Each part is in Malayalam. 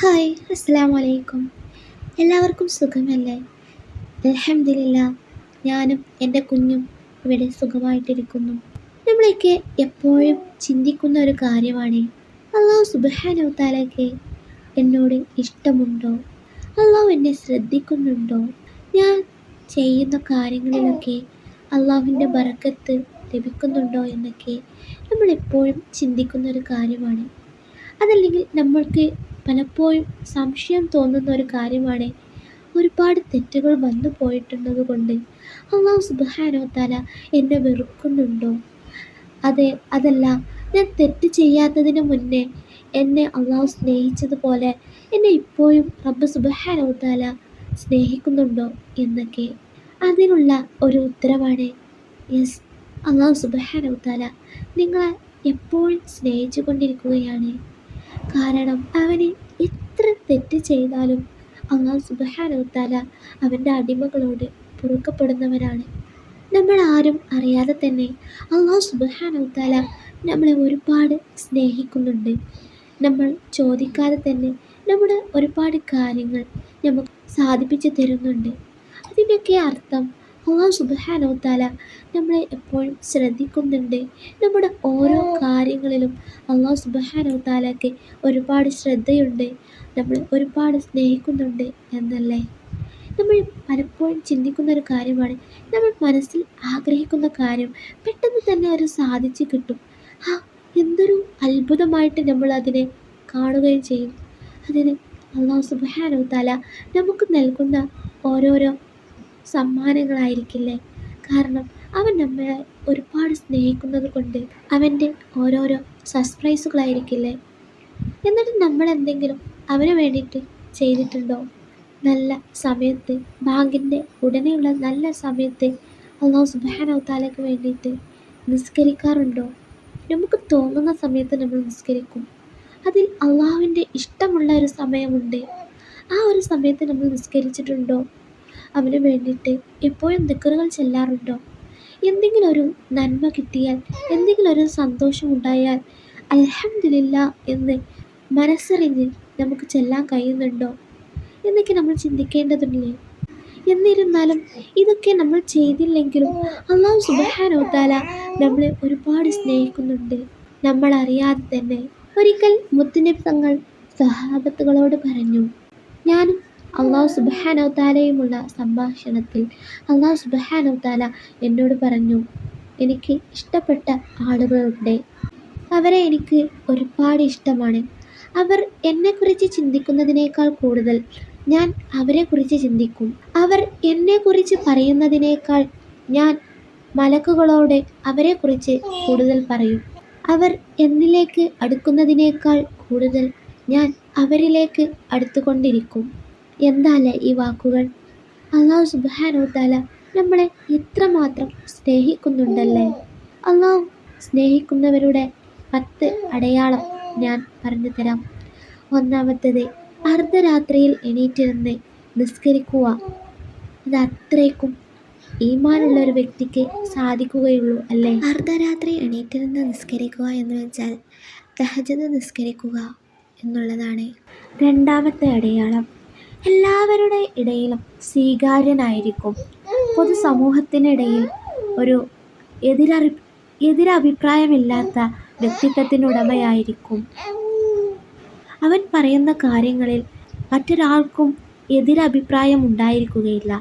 ഹായ്, അസ്സലാമു അലൈക്കും. എല്ലാവർക്കും സുഖമല്ലേ? അൽഹംദുലില്ലാ, ഞാനും എൻ്റെ കുഞ്ഞും ഇവിടെ സുഖമായിട്ടിരിക്കുന്നു. നമ്മളൊക്കെ എപ്പോഴും ചിന്തിക്കുന്ന ഒരു കാര്യമാണ്, അല്ലാഹു സുബ്ഹാനഹു തആലയ്ക്ക് എന്നോട് ഇഷ്ടമുണ്ടോ? അല്ലാഹു എന്നെ ശ്രദ്ധിക്കുന്നുണ്ടോ? ഞാൻ ചെയ്യുന്ന കാര്യങ്ങളിലൊക്കെ അല്ലാഹുവിൻ്റെ ബറക്കത്ത് ലഭിക്കുന്നുണ്ടോ എന്നൊക്കെ നമ്മളെപ്പോഴും ചിന്തിക്കുന്ന ഒരു കാര്യമാണ്. അതല്ലെങ്കിൽ നമ്മൾക്ക് പലപ്പോഴും സംശയം തോന്നുന്ന ഒരു കാര്യമാണ്, ഒരുപാട് തെറ്റുകൾ വന്നു പോയിട്ടുള്ളത് കൊണ്ട് അല്ലാഹു സുബ്ഹാനഹു തആല എന്നെ വെറുക്കുന്നുണ്ടോ? അതല്ല, ഞാൻ തെറ്റ് ചെയ്യാത്തതിന് മുന്നേ എന്നെ അല്ലാഹു സ്നേഹിച്ചതുപോലെ എന്നെ ഇപ്പോഴും റബ്ബ് സുബ്ഹാനഹു തആല സ്നേഹിക്കുന്നുണ്ടോ എന്നൊക്കെ. അതിനുള്ള ഒരു ഉത്തരവാണ് യെസ്. അല്ലാഹു സുബ്ഹാനഹു തആല നിങ്ങളെ എപ്പോഴും സ്നേഹിച്ചു കൊണ്ടിരിക്കുകയാണ്. കാരണം അവന് എത്ര തെറ്റ് ചെയ്താലും അല്ലാഹു സുബ്ഹാനഹു തആല അവൻ്റെ അടിമകളോട് പൊറുക്കപ്പെടുന്നവനാണ്. നമ്മൾ ആരും അറിയാതെ തന്നെ അല്ലാഹു സുബ്ഹാനഹു തആല നമ്മളെ ഒരുപാട് സ്നേഹിക്കുന്നുണ്ട്. നമ്മൾ ചോദിക്കാതെ തന്നെ നമ്മുടെ ഒരുപാട് കാര്യങ്ങൾ നമുക്ക് സാധിപ്പിച്ചു തരുന്നുണ്ട്. അതിൻ്റെയൊക്കെ അർത്ഥം അല്ലാഹു സുബ്ഹാനഹു തആല നമ്മളെ എപ്പോഴും ശ്രദ്ധിക്കുന്നുണ്ട്. നമ്മുടെ ഓരോ കാര്യങ്ങളിലും അല്ലാഹു സുബ്ഹാനഹു തആലയ്ക്ക് ഒരുപാട് ശ്രദ്ധയുണ്ട്, നമ്മൾ ഒരുപാട് സ്നേഹിക്കുന്നുണ്ട് എന്നല്ലേ. നമ്മൾ പലപ്പോഴും ചിന്തിക്കുന്ന ഒരു കാര്യമാണ്, നമ്മൾ മനസ്സിൽ ആഗ്രഹിക്കുന്ന കാര്യം പെട്ടെന്ന് തന്നെ അത് സാധിച്ചു കിട്ടും. എന്തൊരു അത്ഭുതമായിട്ട് നമ്മൾ അതിനെ കാണുകയും ചെയ്യും. അതിന് അല്ലാഹു സുബ്ഹാനഹു തആല നമുക്ക് നൽകുന്ന ഓരോരോ സമ്മാനങ്ങളായിരിക്കില്ലേ. കാരണം അവൻ നമ്മളെ ഒരുപാട് സ്നേഹിക്കുന്നത് കൊണ്ട് അവൻ്റെ ഓരോരോ സർപ്രൈസുകളായിരിക്കില്ലേ. എന്നിട്ട് നമ്മൾ എന്തെങ്കിലും അവന് വേണ്ടിയിട്ട് ചെയ്തിട്ടുണ്ടോ? നല്ല സമയത്ത്, ബാങ്കിൻ്റെ ഉടനെയുള്ള നല്ല സമയത്ത് അല്ലാഹു സുബ്ഹാനഹു തആലയ്ക്ക് വേണ്ടിയിട്ട് നിസ്കരിക്കാറുണ്ടോ? നമുക്ക് തോന്നുന്ന സമയത്ത് നമ്മൾ നിസ്കരിക്കും. അതിൽ അള്ളാഹുവിൻ്റെ ഇഷ്ടമുള്ള ഒരു സമയമുണ്ട്. ആ ഒരു സമയത്ത് നമ്മൾ നിസ്കരിച്ചിട്ടുണ്ടോ? അവന് വേണ്ടിയിട്ട് എപ്പോഴും ദിക്റുകൾ ചെല്ലാറുണ്ടോ? എന്തെങ്കിലും ഒരു നന്മ കിട്ടിയാൽ, എന്തെങ്കിലും ഒരു സന്തോഷം ഉണ്ടായാൽ അൽഹംദുലില്ലാ എന്ന് മനസ്സറിഞ്ഞ് നമുക്ക് ചെല്ലാൻ കഴിയുന്നുണ്ടോ എന്നൊക്കെ നമ്മൾ ചിന്തിക്കേണ്ടതുണ്ടല്ലേ. എന്നിരുന്നാലും ഇതൊക്കെ നമ്മൾ ചെയ്തില്ലെങ്കിലും അല്ലാഹു സുബ്ഹാനഹു തആല നമ്മളെ ഒരുപാട് സ്നേഹിക്കുന്നുണ്ട്, നമ്മൾ അറിയാതെ തന്നെ. ഒരിക്കൽ മുത്തുനബി തങ്ങൾ സ്വഹാബത്തുകളോട് പറഞ്ഞു, ഞാനും അല്ലാഹു സുബ്ഹാനഹു തആലയുമുള്ള സംഭാഷണത്തിൽ അല്ലാഹു സുബ്ഹാനഹു തആല എന്നോട് പറഞ്ഞു, എനിക്ക് ഇഷ്ടപ്പെട്ട ആളുകളുണ്ട്, അവരെ എനിക്ക് ഒരുപാട് ഇഷ്ടമാണ്. അവർ എന്നെക്കുറിച്ച് ചിന്തിക്കുന്നതിനേക്കാൾ കൂടുതൽ ഞാൻ അവരെക്കുറിച്ച് ചിന്തിക്കും. അവർ എന്നെക്കുറിച്ച് പറയുന്നതിനേക്കാൾ ഞാൻ മലക്കുകളോട് അവരെക്കുറിച്ച് കൂടുതൽ പറയും. അവർ എന്നിലേക്ക് അടുക്കുന്നതിനേക്കാൾ കൂടുതൽ ഞാൻ അവരിലേക്ക് അടുത്തുകൊണ്ടിരിക്കും. എന്താല്ലേ ഈ വാക്കുകൾ! അല്ലാഹു സുബ്ഹാനഹു തആല നമ്മളെ എത്രമാത്രം സ്നേഹിക്കുന്നുണ്ടല്ലേ. അല്ലാഹു സ്നേഹിക്കുന്നവരുടെ 10 അടയാളം ഞാൻ പറഞ്ഞു തരാം. ഒന്നാമത്തേത്, അർദ്ധരാത്രിയിൽ എണീറ്റിരുന്ന് നിസ്കരിക്കുക. അത് അത്രയ്ക്കും ഈമാനുള്ള ഒരു വ്യക്തിക്ക് സാധിക്കുകയുള്ളൂ അല്ലേ. അർദ്ധരാത്രി എണീറ്റിരുന്ന് നിസ്കരിക്കുക എന്ന് വെച്ചാൽ തഹജ്ജുദ് നിസ്കരിക്കുക എന്നുള്ളതാണ്. രണ്ടാമത്തെ അടയാളം, എല്ലാവരുടെ ഇടയിലും സ്വീകാര്യനായിരിക്കും. പൊതുസമൂഹത്തിനിടയിൽ ഒരു എതിരഭിപ്രായമില്ലാത്ത വ്യക്തിത്വത്തിനുടമയായിരിക്കും. അവൻ പറയുന്ന കാര്യങ്ങളിൽ മറ്റൊരാൾക്കും എതിരഭിപ്രായം ഉണ്ടായിരിക്കുകയില്ല.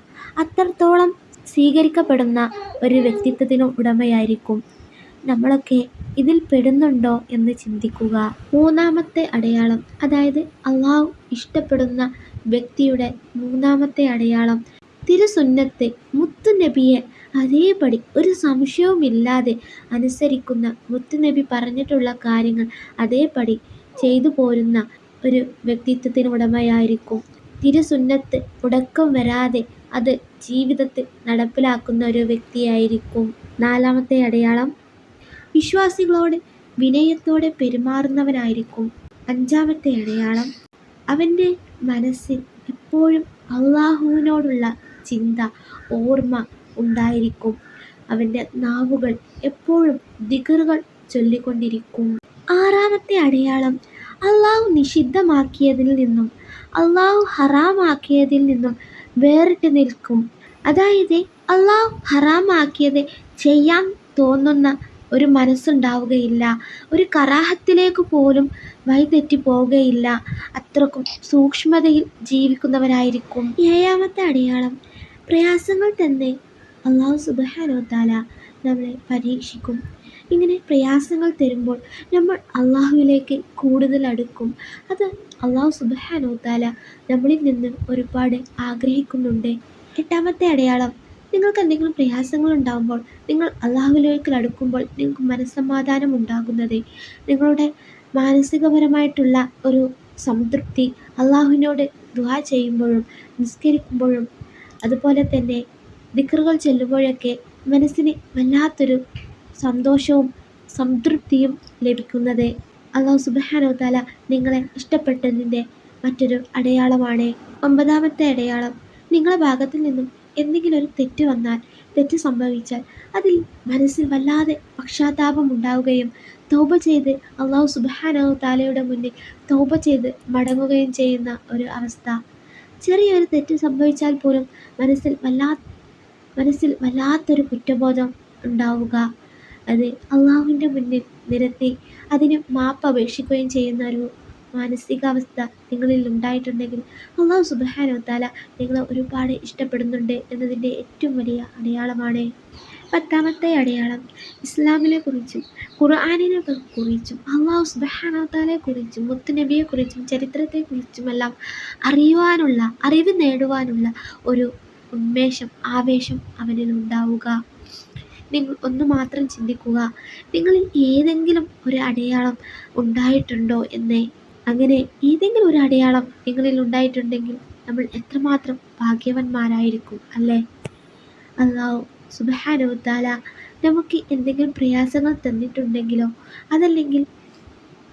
അത്രത്തോളം സ്വീകരിക്കപ്പെടുന്ന ഒരു വ്യക്തിത്വത്തിന് ഉടമയായിരിക്കും. നമ്മളൊക്കെ ഇതിൽ പെടുന്നുണ്ടോ എന്ന് ചിന്തിക്കുക. മൂന്നാമത്തെ അടയാളം, അതായത് അള്ളാഹു ഇഷ്ടപ്പെടുന്ന വ്യക്തിയുടെ മൂന്നാമത്തെ അടയാളം, തിരുസുന്നത്ത്, മുത്തുനബിയെ അതേപടി ഒരു സംശയവുമില്ലാതെ അനുസരിക്കുന്ന, മുത്തുനബി പറഞ്ഞിട്ടുള്ള കാര്യങ്ങൾ അതേപടി ചെയ്തു പോരുന്ന ഒരു വ്യക്തിത്വത്തിന് ഉടമയായിരിക്കും. തിരുസുന്നത്ത് മുടക്കം വരാതെ അത് ജീവിതത്തിൽ നടപ്പിലാക്കുന്ന ഒരു വ്യക്തിയായിരിക്കും. നാലാമത്തെ അടയാളം, വിശ്വാസികളോട് വിനയത്തോടെ പെരുമാറുന്നവനായിരിക്കും. അഞ്ചാമത്തെ അടയാളം, അവൻ്റെ മനസ്സിൽ എപ്പോഴും അള്ളാഹുവിനോടുള്ള ചിന്ത, ഓർമ്മ ഉണ്ടായിരിക്കും. അവൻ്റെ നാവുകൾ എപ്പോഴും ദിക്റുകൾ ചൊല്ലിക്കൊണ്ടിരിക്കും. ആറാമത്തെ അടയാളം, അള്ളാഹു നിഷിദ്ധമാക്കിയതിൽ നിന്നും അള്ളാഹു ഹറാമാക്കിയതിൽ നിന്നും വേറിട്ട് നിൽക്കും. അതായത് അള്ളാഹു ഹറാമാക്കിയത് ചെയ്യാൻ തോന്നുന്ന ഒരു മനസ്സുണ്ടാവുകയില്ല. ഒരു കറാഹത്തിലേക്ക് പോലും വഴിതെറ്റി പോവുകയില്ല. അത്രക്കും സൂക്ഷ്മതയിൽ ജീവിക്കുന്നവരായിരിക്കും. ഏഴാമത്തെ അടയാളം, പ്രയാസങ്ങൾ തന്നെ അള്ളാഹു സുബ്ഹാനഹു വ തആല നമ്മളെ പരീക്ഷിക്കും. ഇങ്ങനെ പ്രയാസങ്ങൾ തരുമ്പോൾ നമ്മൾ അള്ളാഹുവിലേക്ക് കൂടുതൽ അടുക്കും. അത് അള്ളാഹു സുബ്ഹാനഹു വ തആല നമ്മളിൽ നിന്ന് ഒരുപാട് ആഗ്രഹിക്കുന്നുണ്ട്. എട്ടാമത്തെ അടയാളം, നിങ്ങൾക്ക് എന്തെങ്കിലും പ്രയാസങ്ങൾ ഉണ്ടാകുമ്പോൾ നിങ്ങൾ അള്ളാഹുവിലേക്ക് അടുക്കുമ്പോൾ നിങ്ങൾക്ക് മനസ്സമാധാനം ഉണ്ടാകുന്നത്, നിങ്ങളുടെ മാനസികപരമായിട്ടുള്ള ഒരു സംതൃപ്തി അള്ളാഹുവിനോട് ദുആ ചെയ്യുമ്പോഴും നിസ്കരിക്കുമ്പോഴും അതുപോലെ തന്നെ ദിക്റുകൾ ചൊല്ലുമ്പോഴൊക്കെ മനസ്സിന് വല്ലാത്തൊരു സന്തോഷവും സംതൃപ്തിയും ലഭിക്കുന്നത് അള്ളാഹു സുബ്ഹാനഹു വ തആല നിങ്ങളെ ഇഷ്ടപ്പെട്ടതിൻ്റെ മറ്റൊരു അടയാളമാണ്. ഒമ്പതാമത്തെ അടയാളം, നിങ്ങളുടെ ഭാഗത്തിൽ നിന്നും എന്തെങ്കിലും ഒരു തെറ്റ് സംഭവിച്ചാൽ അതിൽ മനസ്സിൽ വല്ലാതെ പക്ഷാതാപം ഉണ്ടാവുകയും തൗബ ചെയ്ത് അള്ളാഹു സുബ്ഹാനഹു വ തആലയുടെ മുന്നിൽ തൗബ ചെയ്ത് മടങ്ങുകയും ചെയ്യുന്ന ഒരു അവസ്ഥ. ചെറിയൊരു തെറ്റ് സംഭവിച്ചാൽ പോലും മനസ്സിൽ വല്ലാത്തൊരു കുറ്റബോധം ഉണ്ടാവുക, അത് അള്ളാഹുവിൻ്റെ മുന്നിൽ നിരത്തി അതിന് മാപ്പ് അപേക്ഷിക്കുകയും ചെയ്യുന്ന ഒരു മാനസികാവസ്ഥ നിങ്ങളിൽ ഉണ്ടായിട്ടുണ്ടെങ്കിൽ അള്ളാഹു സുബ്ഹാനഹു വ തആല നിങ്ങളെ ഒരുപാട് ഇഷ്ടപ്പെടുന്നുണ്ട് എന്നതിൻ്റെ ഏറ്റവും വലിയ അടയാളമാണ്. പത്താമത്തെ അടയാളം, ഇസ്ലാമിനെ കുറിച്ചും ഖുർആനിനെ കുറിച്ചും അള്ളാഹു സുബ്ഹാനഹു വ തആലയെക്കുറിച്ചും മുത്തുനബിയെക്കുറിച്ചും ചരിത്രത്തെക്കുറിച്ചുമെല്ലാം അറിവ് നേടുവാനുള്ള ഒരു ഉന്മേഷം, ആവേശം അവനിൽ ഉണ്ടാവുക. നിങ്ങൾ ഒന്ന് മാത്രം ചിന്തിക്കുക, നിങ്ങളിൽ ഏതെങ്കിലും ഒരു അടയാളം ഉണ്ടായിട്ടുണ്ടോ എന്ന്. അങ്ങനെ ഏതെങ്കിലും ഒരു അടയാളം നിങ്ങളിൽ ഉണ്ടായിട്ടുണ്ടെങ്കിൽ നമ്മൾ എത്രമാത്രം ഭാഗ്യവാന്മാരായിരിക്കും അല്ലേ. അള്ളാഹു സുബ്ഹാനഹു വ തആല നമുക്ക് എന്തെങ്കിലും പ്രയാസങ്ങൾ തന്നിട്ടുണ്ടെങ്കിലോ അതല്ലെങ്കിൽ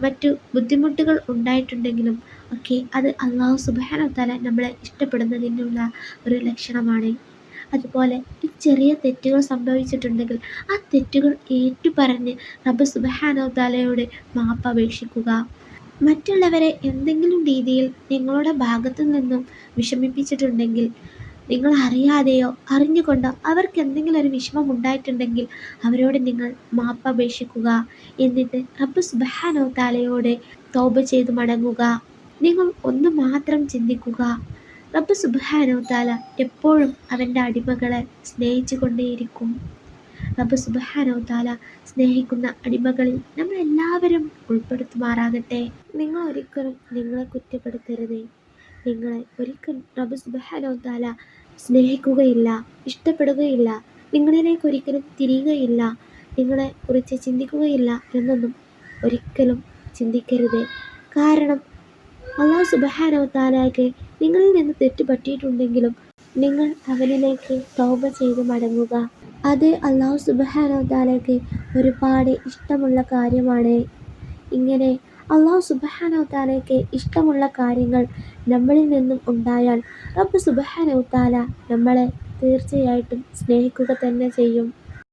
മറ്റു ബുദ്ധിമുട്ടുകൾ ഉണ്ടായിട്ടുണ്ടെങ്കിലും ഒക്കെ അത് അള്ളാഹു സുബ്ഹാനഹു വ തആല നമ്മളെ ഇഷ്ടപ്പെടുന്നതിനുള്ള ഒരു ലക്ഷണമാണ്. അതുപോലെ ചെറിയ തെറ്റുകൾ സംഭവിച്ചിട്ടുണ്ടെങ്കിൽ ആ തെറ്റുകൾ ഏറ്റുപറഞ്ഞ് റബ്ബ് സുബ്ഹാനഹു വ തആലയോട് മാപ്പ് അപേക്ഷിക്കുക. മറ്റുള്ളവരെ എന്തെങ്കിലും രീതിയിൽ നിങ്ങളുടെ ഭാഗത്തു നിന്നും വിഷമിപ്പിച്ചിട്ടുണ്ടെങ്കിൽ നിങ്ങൾ അറിയാതെയോ അറിഞ്ഞുകൊണ്ടോ അവർക്ക് എന്തെങ്കിലും ഒരു വിഷമം ഉണ്ടായിട്ടുണ്ടെങ്കിൽ അവരോട് നിങ്ങൾ മാപ്പ് അപേക്ഷിക്കുക. എന്നിട്ട് റബ്ബ് സുബ്ഹാനഹു വ തആലയോട് തൗബ ചെയ്ത് മടങ്ങുക. നിങ്ങൾ ഒന്ന് മാത്രം ചിന്തിക്കുക, റബ്ബ് സുബ്ഹാനഹു വ തആല എപ്പോഴും അവൻ്റെ അടിമകളെ സ്നേഹിച്ചു കൊണ്ടേയിരിക്കും. റബ്ബ് സുബ്ഹാനഹു വ തആല സ്നേഹിക്കുന്ന അടിമകളിൽ നമ്മളെല്ലാവരും ഉൾപ്പെടുത്തുമാറാകട്ടെ. നിങ്ങൾ ഒരിക്കലും നിങ്ങളെ കുറ്റപ്പെടുത്തരുത്. നിങ്ങളെ ഒരിക്കലും റബ്ബ് സുബ്ഹാനഹു വ തആല സ്നേഹിക്കുകയില്ല, ഇഷ്ടപ്പെടുകയില്ല, നിങ്ങളിലേക്ക് ഒരിക്കലും തിരിയുകയില്ല, നിങ്ങളെ കുറിച്ച് ചിന്തിക്കുകയില്ല എന്നൊന്നും ഒരിക്കലും ചിന്തിക്കരുത്. കാരണം അള്ളാഹു സുബ്ഹാനഹു വ തആലയ്ക്ക് നിങ്ങളിൽ നിന്ന് തെറ്റ് പറ്റിയിട്ടുണ്ടെങ്കിലും നിങ്ങൾ അവനിലേക്ക് തൗബ ചെയ്ത് മടങ്ങുക. അത് അള്ളാഹു സുബ്ഹാനഹു വ തആലയ്ക്ക് ഒരുപാട് ഇഷ്ടമുള്ള കാര്യമാണ്. ഇങ്ങനെ അള്ളാഹു സുബ്ഹാനഹു വ തആലയ്ക്ക് ഇഷ്ടമുള്ള കാര്യങ്ങൾ നമ്മളിൽ നിന്നും ഉണ്ടായാൽ റബ്ബ് സുബ്ഹാനഹു വ തആല നമ്മളെ തീർച്ചയായിട്ടും സ്നേഹിക്കുക തന്നെ ചെയ്യും.